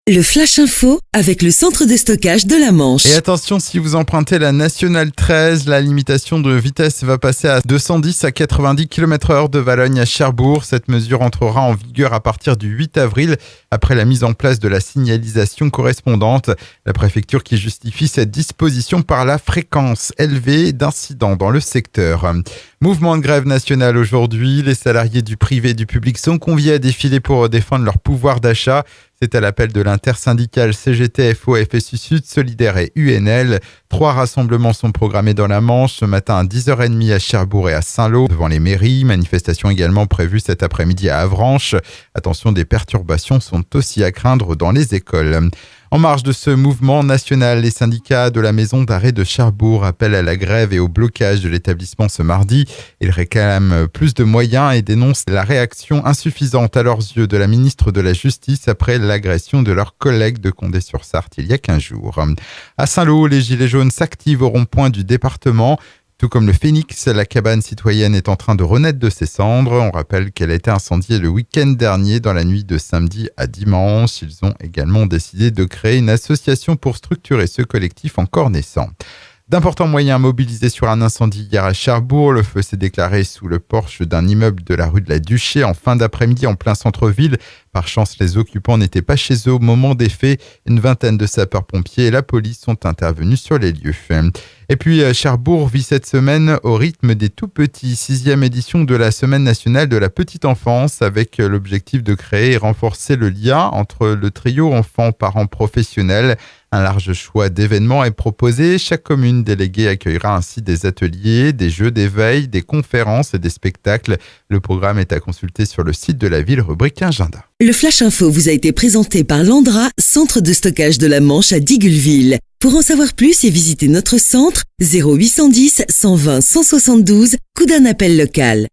Le Flash Info avec le centre de stockage de la Manche. Et attention, si vous empruntez la Nationale 13, la limitation de vitesse va passer à 210 à 90 km/h de Valognes à Cherbourg. Cette mesure entrera en vigueur à partir du 8 avril, après la mise en place de la signalisation correspondante. La préfecture qui justifie cette disposition par la fréquence élevée d'incidents dans le secteur. Mouvement de grève national aujourd'hui. Les salariés du privé et du public sont conviés à défiler pour défendre leur pouvoir d'achat. C'est à l'appel de l'intersyndicale CGT, FO, FSU Sud, Solidaire et UNL. 3 rassemblements sont programmés dans la Manche ce matin à 10h30 à Cherbourg et à Saint-Lô devant les mairies. Manifestation également prévue cet après-midi à Avranches. Attention, des perturbations sont aussi à craindre dans les écoles. En marge de ce mouvement national, les syndicats de la maison d'arrêt de Cherbourg appellent à la grève et au blocage de l'établissement ce mardi. Ils réclament plus de moyens et dénoncent la réaction insuffisante à leurs yeux de la ministre de la Justice après l'agression de leurs collègues de Condé-sur-Sarthe il y a 15 jours. À Saint-Lô, les Gilets jaunes s'activent au rond-point du département. Tout comme le Phénix, la cabane citoyenne est en train de renaître de ses cendres. On rappelle qu'elle a été incendiée le week-end dernier dans la nuit de samedi à dimanche. Ils ont également décidé de créer une association pour structurer ce collectif encore naissant. D'importants moyens mobilisés sur un incendie hier à Cherbourg. Le feu s'est déclaré sous le porche d'un immeuble de la rue de la Duché en fin d'après-midi en plein centre-ville. Par chance, les occupants n'étaient pas chez eux au moment des faits. Une vingtaine de sapeurs-pompiers et la police sont intervenus sur les lieux. Et puis, Cherbourg vit cette semaine au rythme des tout-petits. 6e édition de la Semaine nationale de la petite enfance avec l'objectif de créer et renforcer le lien entre le trio enfants-parents professionnels. Un large choix d'événements est proposé. Chaque commune déléguée accueillera ainsi des ateliers, des jeux d'éveil, des conférences et des spectacles. Le programme est à consulter sur le site de la ville, rubrique agenda. Le Flash Info vous a été présenté par Landra, centre de stockage de la Manche à Digueulville. Pour en savoir plus et visiter notre centre, 0810 120 172, coup d'un appel local.